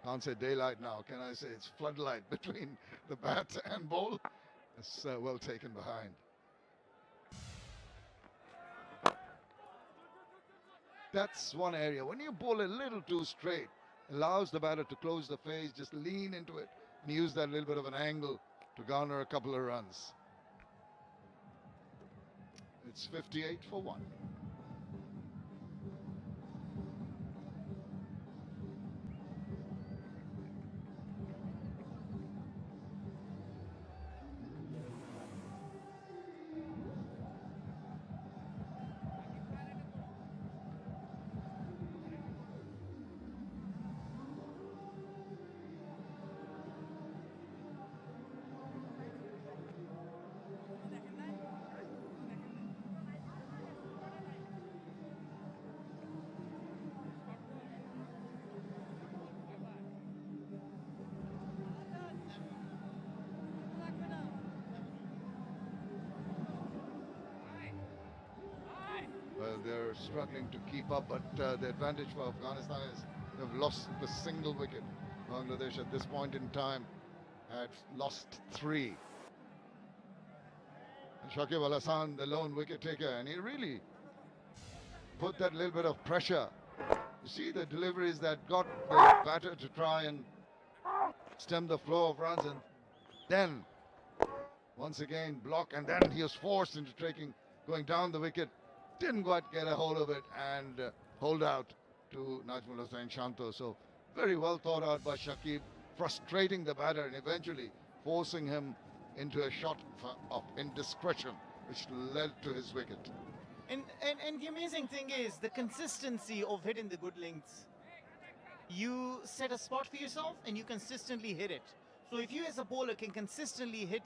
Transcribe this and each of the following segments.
Can't say daylight now, can I say it's floodlight between the bat and ball. It's well taken behind. That's one area. When you bowl a little too straight, allows the batter to close the face, just lean into it and use that little bit of an angle to garner a couple of runs. It's 58 for 1. Well, they're struggling to keep up, but the advantage for Afghanistan is they've lost the single wicket. Bangladesh at this point in time had lost 3. And Shakib Al Hasan, the lone wicket taker, and he really put that little bit of pressure. You see the deliveries that got the batter to try and stem the flow of runs, and then once again block, and then he was forced into going down the wicket. Didn't quite get a hold of it and hold out to Najmul Hussain Shanto. So very well thought out by Shakib, frustrating the batter and eventually forcing him into a shot of indiscretion, which led to his wicket. And the amazing thing is the consistency of hitting the good lengths. You set a spot for yourself and you consistently hit it. So if you as a bowler can consistently hit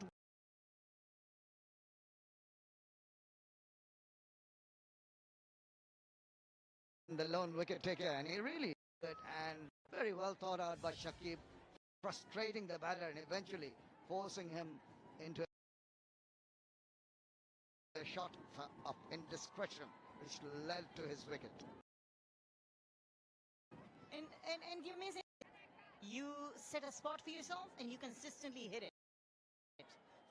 the lone wicket taker, and he really good and very well thought out by Shakib, frustrating the batter and eventually forcing him into a shot of indiscretion, which led to his wicket. And the amazing, you set a spot for yourself and you consistently hit it.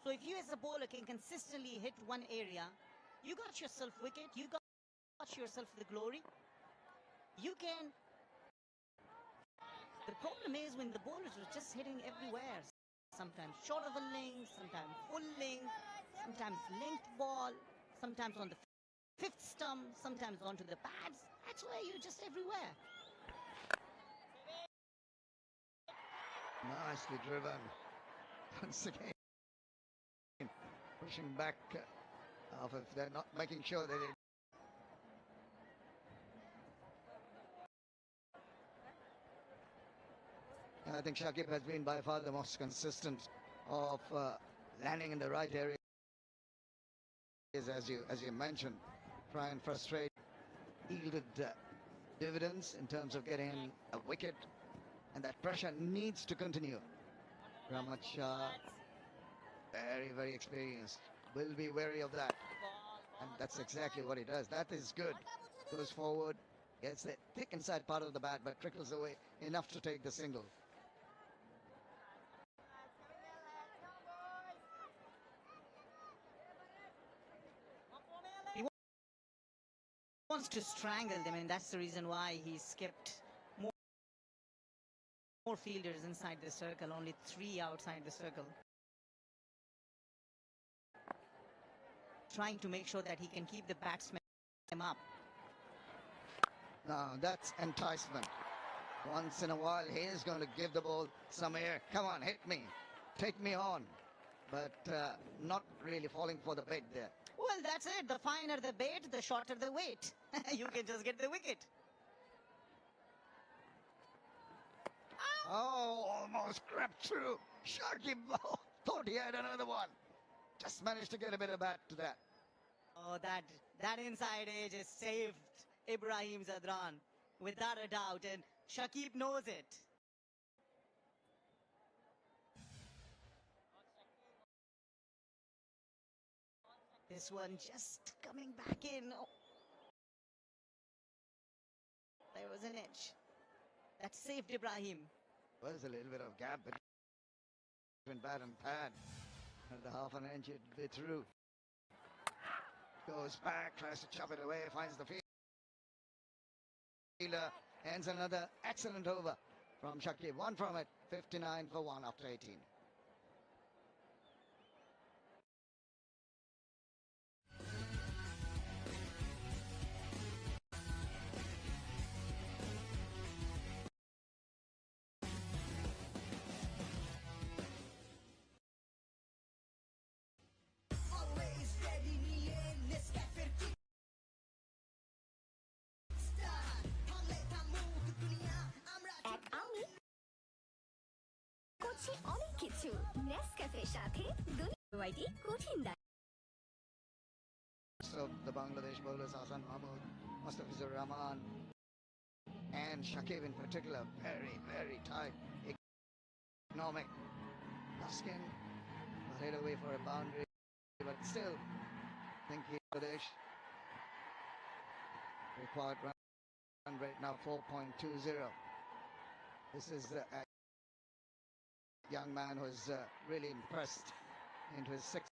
So if you as a bowler can consistently hit one area, you got yourself wicket, you got yourself the glory. You can. The problem is when the bowlers are just hitting everywhere. Sometimes short of a length, sometimes full length, sometimes length ball, sometimes on the 5th stump, sometimes onto the pads. That's why you're just everywhere. Nicely driven. Once again, pushing back if they're not making sure that it. I think Shakib has been by far the most consistent of landing in the right areas, as you mentioned. Try and frustrate, yielded dividends in terms of getting a wicket, and that pressure needs to continue. Rahmat Shah, very, very experienced, will be wary of that, and that's exactly what he does. That is good. Goes forward, gets the thick inside part of the bat, but trickles away enough to take the single. Wants to strangle them, and that's the reason why he's kept more fielders inside the circle, only 3 outside the circle. Trying to make sure that he can keep the batsmen up. Now that's enticement. Once in a while he is going to give the ball some air. Come on, hit me, take me on, but not really falling for the bait there. Well, that's it. The finer the bait, the shorter the weight. You can just get the wicket. Oh, almost crept through. Shakib thought he had another one. Just managed to get a bit of bat to that. Oh, that inside edge has saved Ibrahim Zadran, without a doubt, and Shakib knows it. This one just coming back in. Oh. There was an edge that saved Ibrahim. Was a little bit of gap between bat and pad. And the half an inch it'd be through. Goes back, tries to chop it away, finds the fielder, ends another excellent over from Shakib. One from it, 59 for one after 18. অনেক কিছু নেসক্যাফের সাথে দুনিয়াটি কঠিন Of the Bangladesh bowlers Hasan Mahmood, Mustafizur Rahman, and Shakib in particular, very tight, economic. Luskin will head away for a boundary, but still, I think Bangladesh required run rate now 4.20. This is a young man who is really impressed into his sixth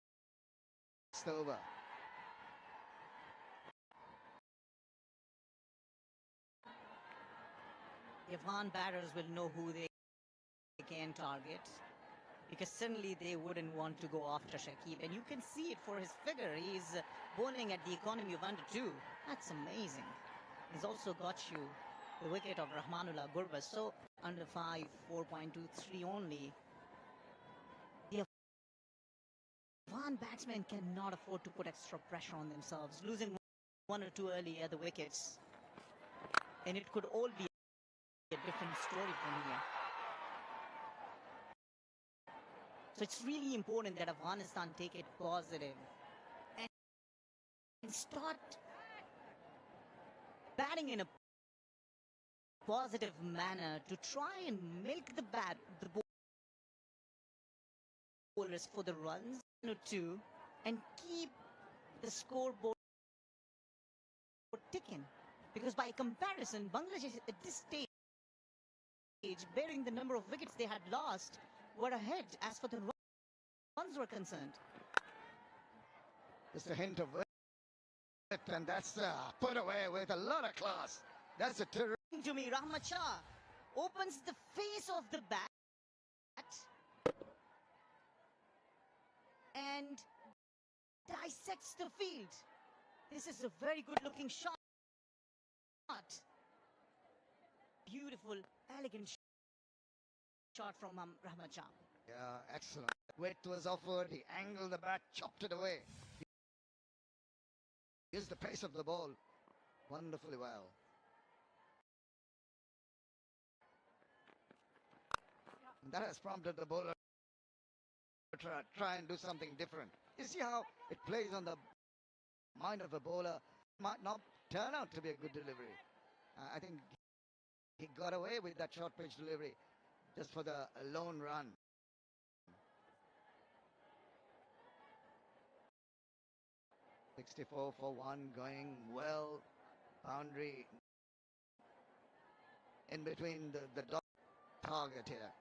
over. The Afghan batters will know who they can target, because suddenly they wouldn't want to go after Shakib, and you can see it for his figure. He's bowling at the economy of under 2. That's amazing. He's also got you the wicket of Rahmanullah Gurbaz, so under 5, 4.23 only. The Afghan batsmen cannot afford to put extra pressure on themselves, losing 1 or 2 early at the wickets, and it could all be a different story from here. So it's really important that Afghanistan take it positive and start batting in a positive manner to try and milk the bowlers for the runs, 1 or 2, and keep the scoreboard ticking. Because by comparison, Bangladesh at this stage, bearing the number of wickets they had lost, were ahead as for the runs were concerned. Just a hint of it, and that's put away with a lot of class. That's a terrific. To me, Rahmat Shah opens the face of the bat and dissects the field. This is a very good looking shot. Beautiful, elegant shot from Rahmat Shah. Yeah, excellent. Width was offered, he angled the bat, chopped it away. Here's the pace of the ball wonderfully well. And that has prompted the bowler to try and do something different. You see how it plays on the mind of a bowler. Might not turn out to be a good delivery. I think he got away with that short pitch delivery just for the lone run. .64 for 1, going well. Boundary in between the dot target here.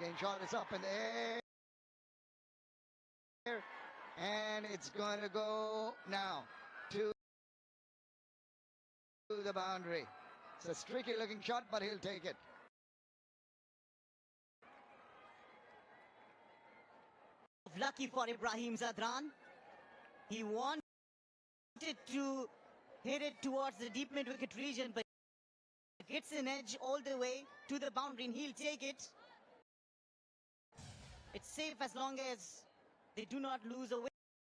Again, shot is up in the air, and it's going to go now to the boundary. It's a streaky looking shot, but he'll take it. Lucky for Ibrahim Zadran. He wanted to hit it towards the deep mid-wicket region, but gets an edge all the way to the boundary, and he'll take it. It's safe as long as they do not lose a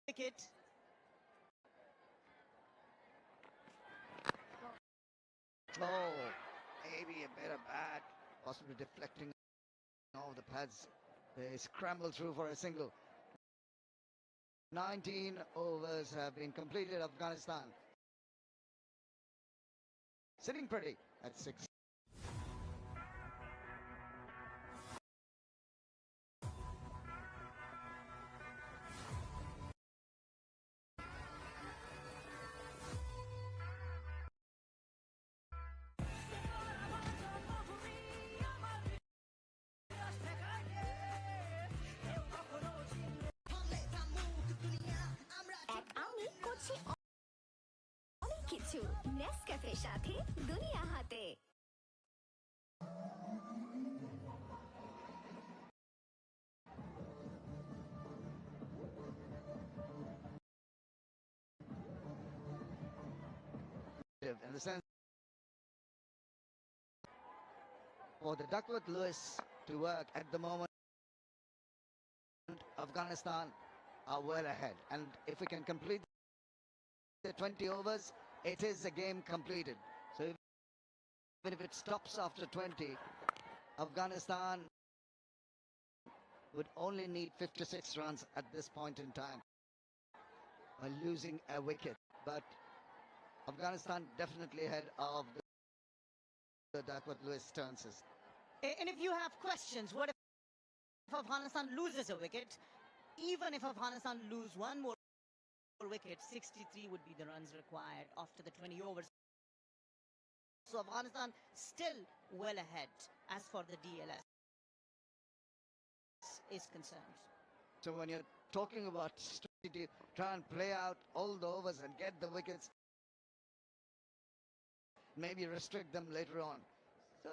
wicket. Oh, maybe a bit of bad, possibly deflecting all the pads. They scramble through for a single. 19 overs have been completed. Afghanistan sitting pretty at 6. করছি অনেক কিছু নেসক্যাফের সাথে দুনিয়া হাতে। In the sense for the Duckworth-Lewis to work at the moment, Afghanistan are well ahead, and if we can complete the 20 overs, it is a game completed. So even if it stops after 20, Afghanistan would only need 56 runs at this point in time by losing a wicket. But Afghanistan definitely ahead of the Duckworth-Lewis stances. And if you have questions, what if Afghanistan loses a wicket? Even if Afghanistan lose one more wicket, 63 would be the runs required after the 20 overs. So Afghanistan still well ahead as far the DLS is concerned. So when you're talking about strategy, try and play out all the overs and get the wickets, maybe restrict them later on. So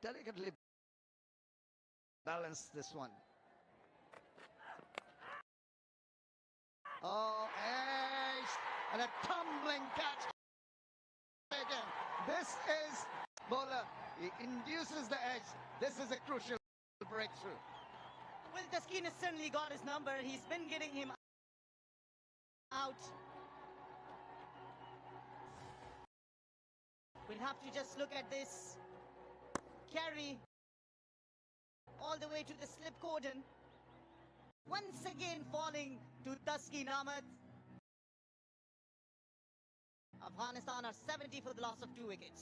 delicately balance this one. Oh, ace! And a tumbling catch again. This is bowler. He induces the edge. This is a crucial breakthrough. Well, Taskin has certainly got his number. He's been getting him out. We'll have to just look at this carry all the way to the slip cordon. Once again falling to Taskin Ahmed. Afghanistan are 70 for the loss of 2 wickets.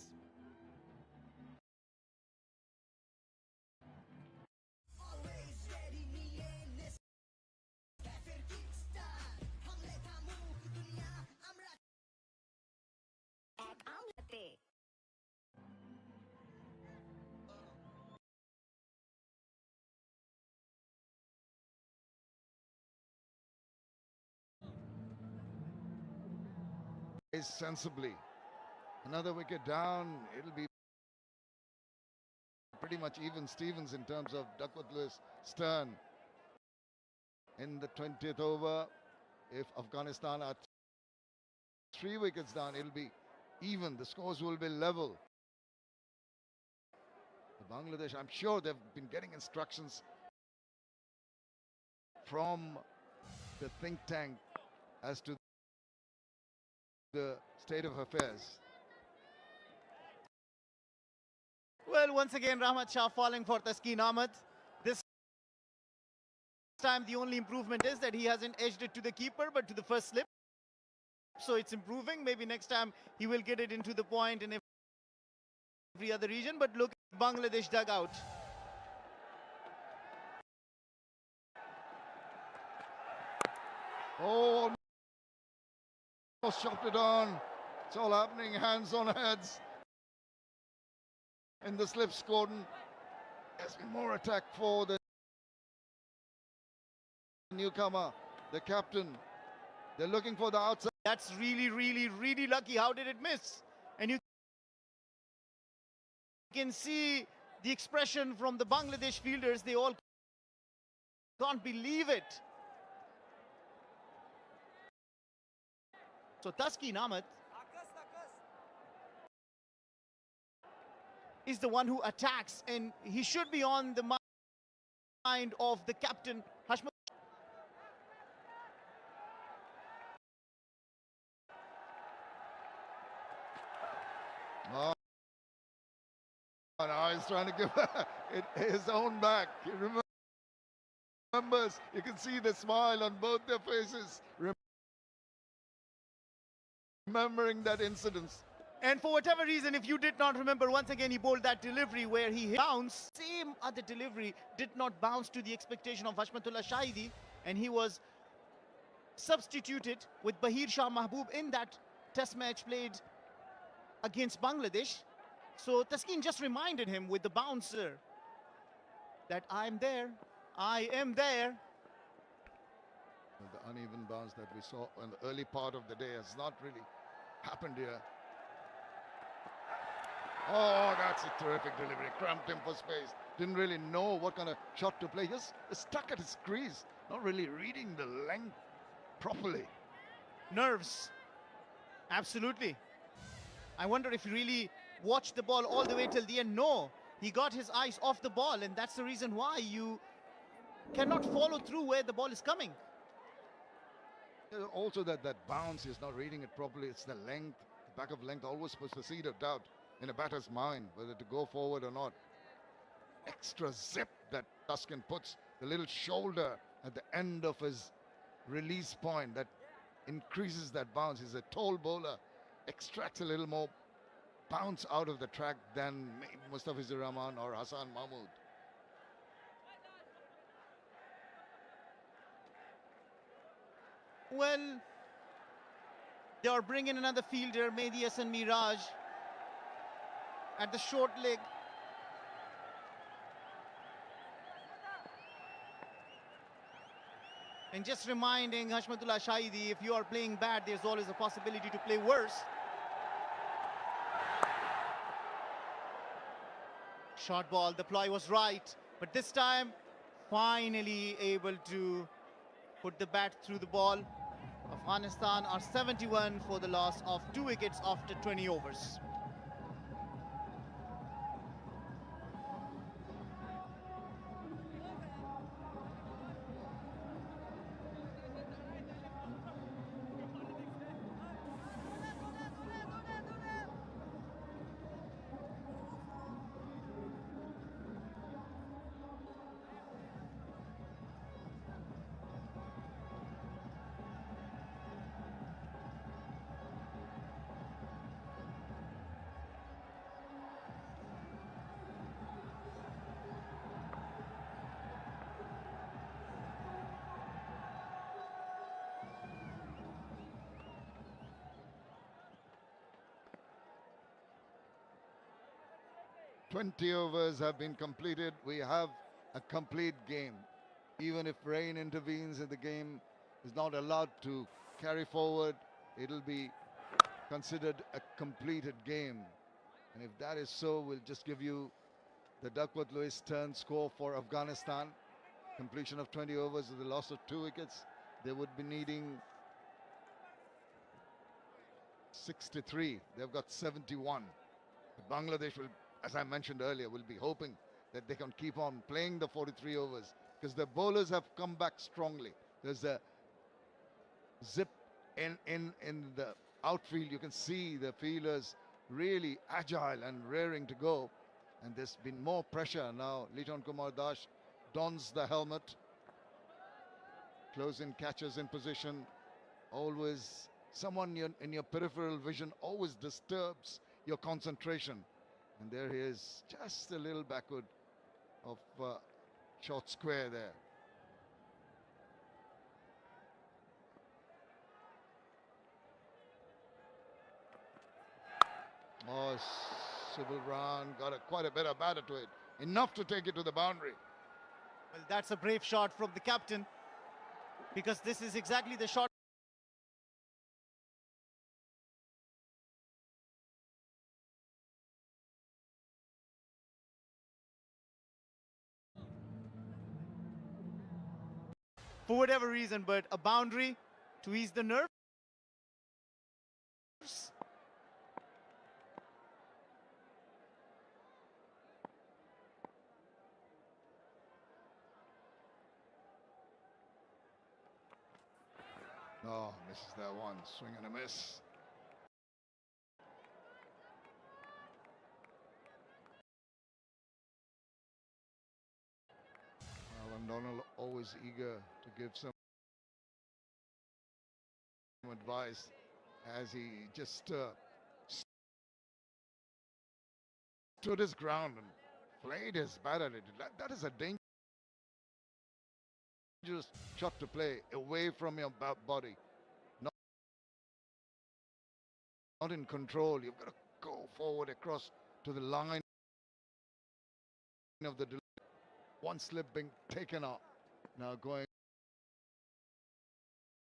এক আমলাতে Is sensibly. Another wicket down. It'll be pretty much even Stevens in terms of Duckworth-Lewis stern. In the 20th over, if Afghanistan are 3 wickets down, it'll be even. The scores will be level. The Bangladesh, I'm sure they've been getting instructions from the think tank as to the state of affairs. Well, once again, Rahmat Shah falling for Taskin Ahmed. This time, the only improvement is that he hasn't edged it to the keeper, but to the first slip. So it's improving. Maybe next time he will get it into the point in every other region. But look at Bangladesh dugout. Oh, almost chopped it on. It's all happening, hands on heads. In the slips cordon, there's been more attack for the newcomer, the captain. They're looking for the outside. That's really, really, really lucky. How did it miss? And you can see the expression from the Bangladesh fielders. They all can't believe it. So Taskin Ahmed is the one who attacks, and he should be on the mind of the captain, Hashmat. Oh, now he's trying to give it his own back. He remembers, you can see the smile on both their faces, remembering that incident. And for whatever reason, if you did not remember, once again he bowled that delivery where he bounced. Same other delivery did not bounce to the expectation of Hashmatullah Shahidi, and he was substituted with Bahir Shah Mahboob in that test match played against Bangladesh. So Taskin just reminded him with the bouncer that I'm there, I am there. The uneven bounce that we saw in the early part of the day has not really happened here. Oh, that's a terrific delivery. Cramped him for space. Didn't really know what kind of shot to play. Just stuck at his crease. Not really reading the length properly. Nerves. Absolutely. I wonder if he really watched the ball all the way till the end. No, he got his eyes off the ball, and that's the reason why you cannot follow through where the ball is coming. Also that bounce, is not reading it properly. It's the length, the back of length always puts the seed of doubt in a batter's mind whether to go forward or not. Extra zip that Tuscan puts, the little shoulder at the end of his release point that increases that bounce. He's a tall bowler, extracts a little more bounce out of the track than Mustafizur Rahman or Hassan Mahmood. Well, they are bringing another fielder, Mehdi Hasan Miraj, at the short leg. And just reminding Hashmatullah Shahidi, if you are playing bad, there's always a possibility to play worse. Short ball, the ploy was right, but this time, finally able to put the bat through the ball. Afghanistan are 71 for the loss of 2 wickets after 20 overs. "20 overs have been completed. We have a complete game. Even if rain intervenes and the game is not allowed to carry forward, it'll be considered a completed game. And if that is so, we'll just give you the Duckworth-Lewis turn score for Afghanistan. Completion of 20 overs with the loss of 2 wickets. They would be needing 63. They've got 71. But Bangladesh will, as I mentioned earlier, will be hoping that they can keep on playing the 43 overs because the bowlers have come back strongly. There's a zip in the outfield. You can see the fielders really agile and raring to go. And there's been more pressure now. Liton Kumar Dash dons the helmet. Close-in catches in position. Always someone in your peripheral vision always disturbs your concentration. And there he is, just a little backward of short square there. Oh, Sybil Brown got quite a bit of batter to it. Enough to take it to the boundary. Well, that's a brave shot from the captain, because this is exactly the shot for whatever reason, but a boundary to ease the nerves. Oh, misses that one. Swing and a miss. Alan Donald always eager to give some advice as he just stood his ground and played his bat at it. That is a dangerous shot to play away from your body. Not in control. You've got to go forward across to the line of the delivery. One slip being taken out. Now going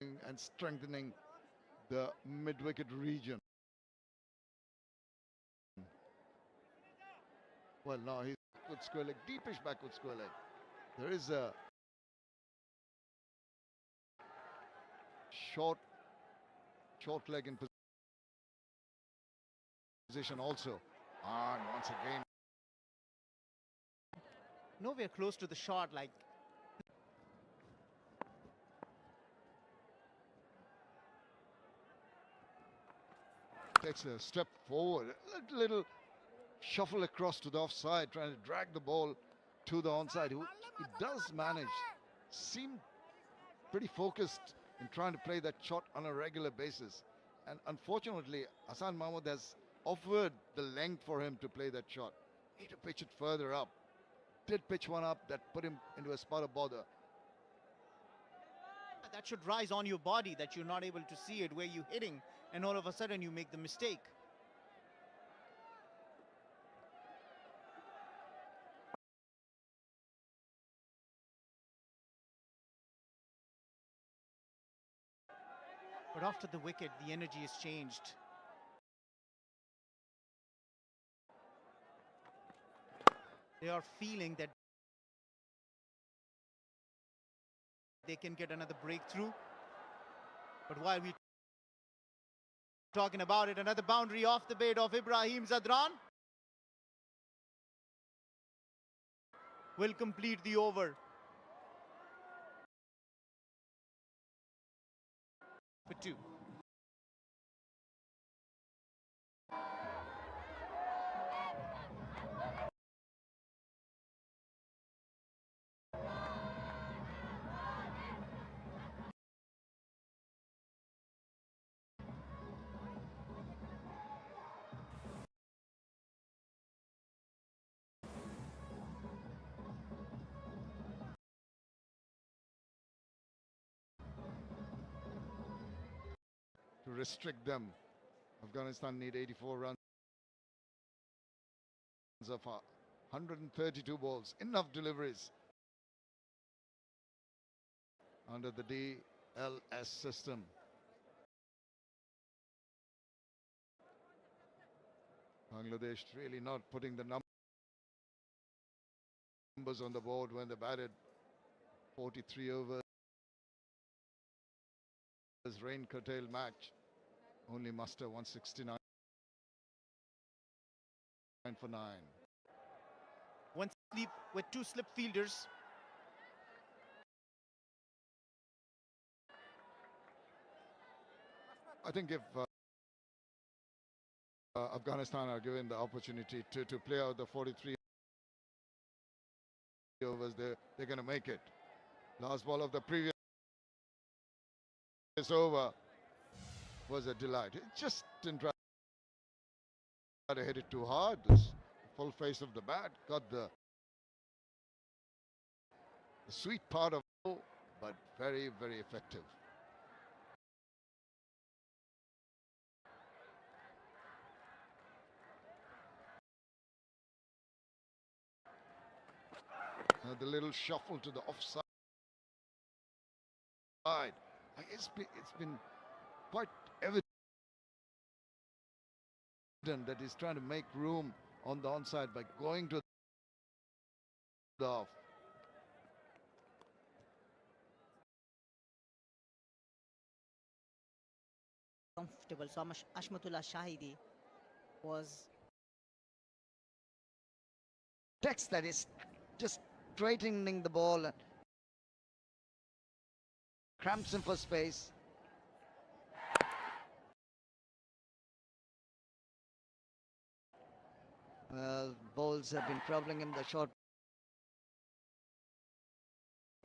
and strengthening the mid-wicket region. Well, now he's backward square leg, deepish backward square leg. There is a short leg in position also. And once again, Nowhere close to the shot, like takes a step forward, a little shuffle across to the offside, trying to drag the ball to the onside. He does manage, seem pretty focused in trying to play that shot on a regular basis. And unfortunately, Hassan Mahmood has offered the length for him to play that shot. Need to pitch it further up. Did pitch one up that put him into a spot of bother. that should rise on your body, that you're not able to see it where you're hitting, and all of a sudden you make the mistake. But after the wicket, the energy has changed. They are feeling that they can get another breakthrough. But while we're talking about it, another boundary off the bat of Ibrahim Zadran will complete the over. For 2. To restrict them, Afghanistan need 84 runs of 132 balls. Enough deliveries under the DLS system. Bangladesh really not putting the numbers on the board when they batted 43 overs. Rain curtailed match, only muster 169 for 9. One sleep with 2 slip fielders. I think if Afghanistan are given the opportunity to play out the 43 overs, they're going to make it. Last ball of the previous over was a delight. It just didn't try to hit it too hard. This full face of the bat got the sweet part of it, but very, very effective. The little shuffle to the offside. It's been quite evident that he's trying to make room on the onside by going to the off. Comfortable. So Ashmatullah Shahidi was Text that is just straightening the ball, cramps him for space. Well, balls have been troubling him. The short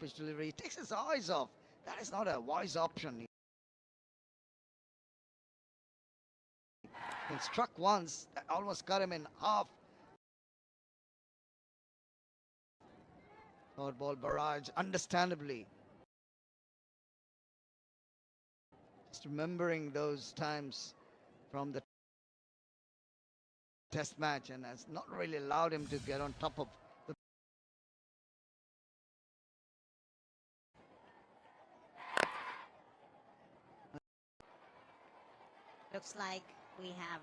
pitch delivery. He takes his eyes off. That is not a wise option. He struck once, that almost cut him in half. Short ball barrage, understandably. Just remembering those times from the test match, and has not really allowed him to get on top of the looks like we have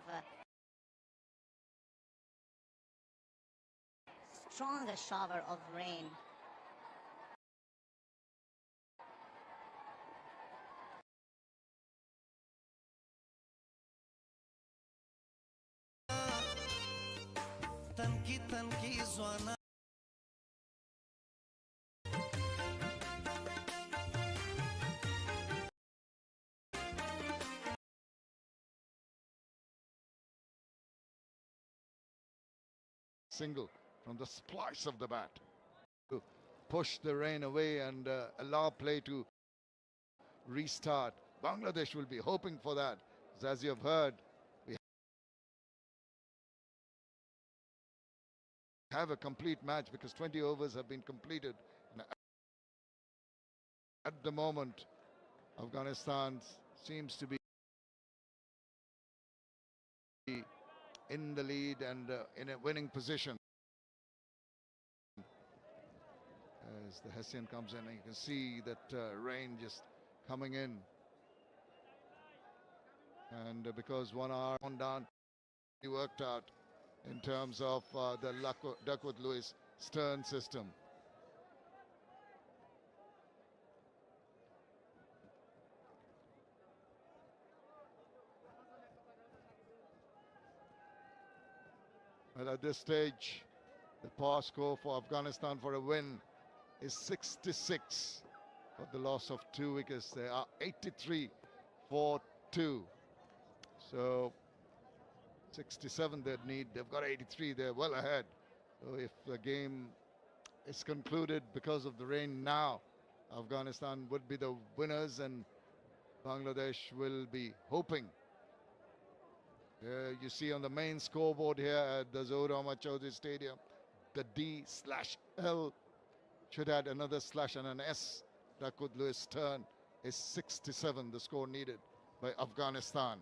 stronger shower of rain. Single from the splice of the bat to push the rain away and allow play to restart. Bangladesh will be hoping for that. As you have heard, we have a complete match because 20 overs have been completed. And at the moment, Afghanistan seems to be in the lead and in a winning position. As the Hessian comes in, and you can see that rain just coming in. And because 1 hour on down, he worked out in terms of the Duckworth-Lewis stern system. But at this stage, the par score for Afghanistan for a win is 66. But the loss of 2 wickets, they are 83 for 2. So 67 they'd need. They've got 83. They're well ahead. So if the game is concluded because of the rain now, Afghanistan would be the winners and Bangladesh will be hoping. You see on the main scoreboard here at the Zohar Ahmad Chaudhry Stadium, the D/L should add another slash and an S. Duckworth-Lewis turn is 67, the score needed by Afghanistan.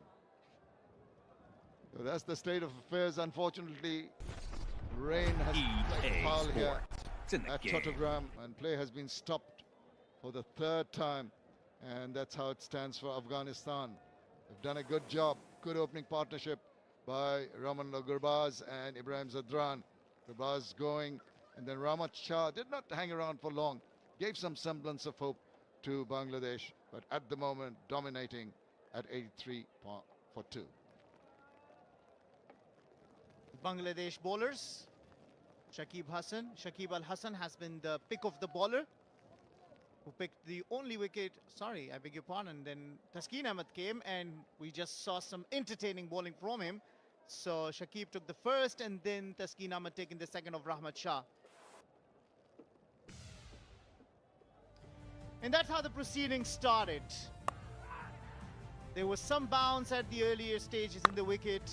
So that's the state of affairs. Unfortunately, rain has played foul here at Chattogram, and play has been stopped for the 3rd time, and that's how it stands for Afghanistan. They've done a good job. Good opening partnership by Raman Gurbaz and Ibrahim Zadran. Gurbaz going, and then Rahmat Shah did not hang around for long. Gave some semblance of hope to Bangladesh, but at the moment dominating at 83 for 2. Bangladesh bowlers, Shakib Al Hasan has been the pick of the bowler, who picked the only wicket. Sorry, I beg your pardon. Then Taskin Ahmed came and we just saw some entertaining bowling from him. So Shakib took the first and then Taskin Ahmed taking the second of Rahmat Shah. And that's how the proceedings started. There was some bounce at the earlier stages in the wicket.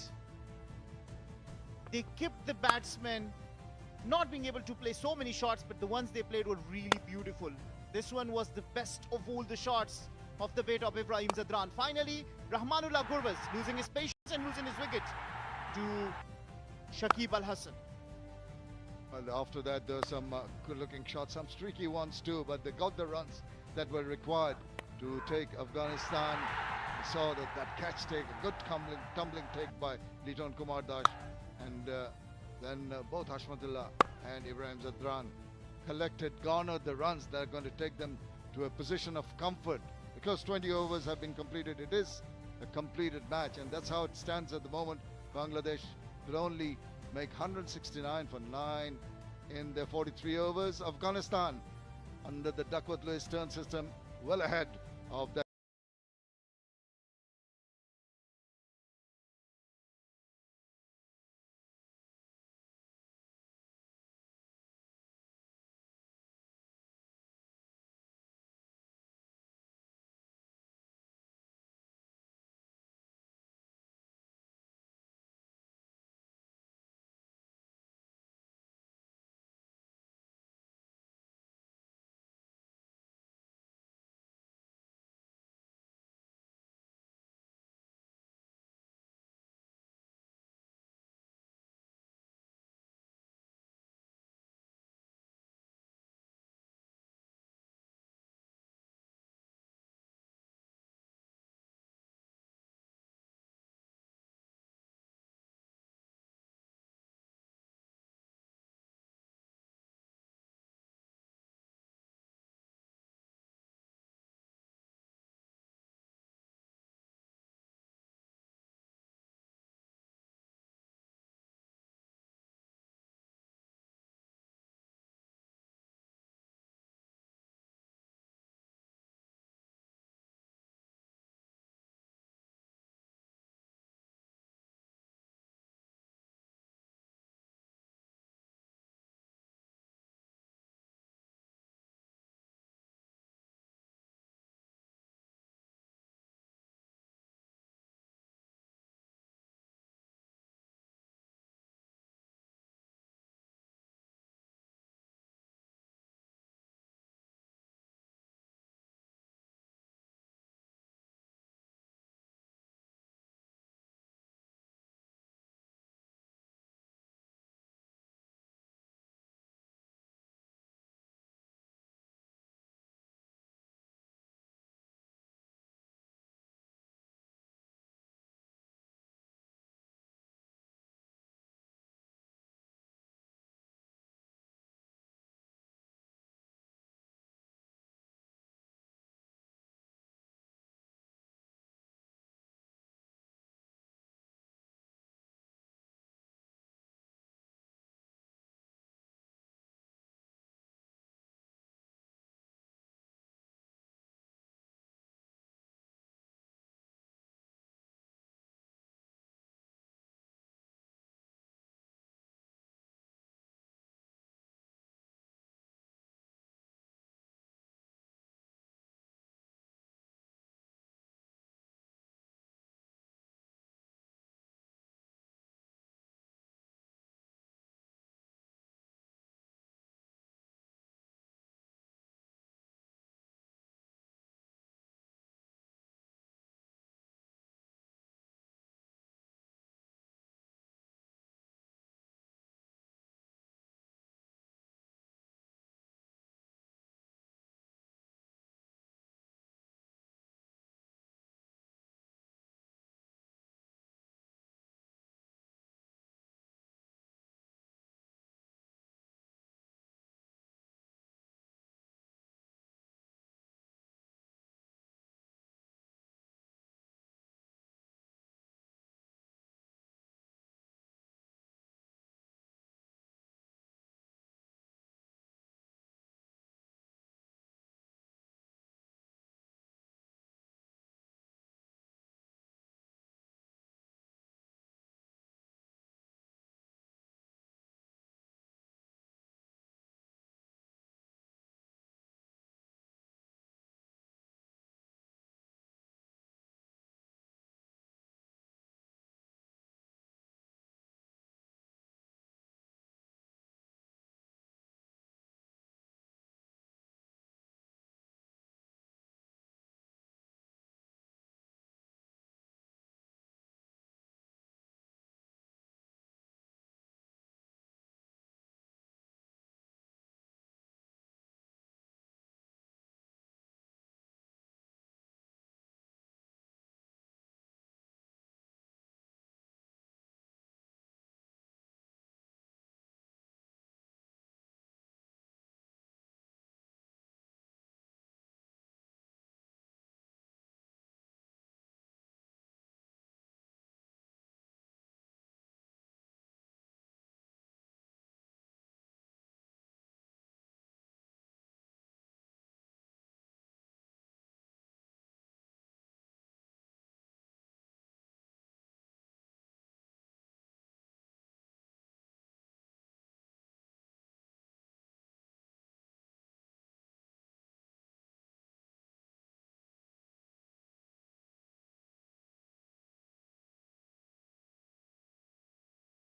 They kept the batsmen not being able to play so many shots, but the ones they played were really beautiful. This one was the best of all the shots of the bat of Ibrahim Zadran. Finally, Rahmanullah Gurbaz losing his patience and losing his wicket to Shakib Al Hasan. Well, after that, there were some good-looking shots, some streaky ones too, but they got the runs that were required to take Afghanistan. We saw that catch take, a good tumbling take by Liton Kumar Dash, and then both Hashmatullah and Ibrahim Zadran garnered the runs that are going to take them to a position of comfort. Because 20 overs have been completed, it is a completed match, and that's how it stands at the moment. Bangladesh will only make 169 for 9 in their 43 overs. Afghanistan, under the Duckworth-Lewis turn system, well ahead of that.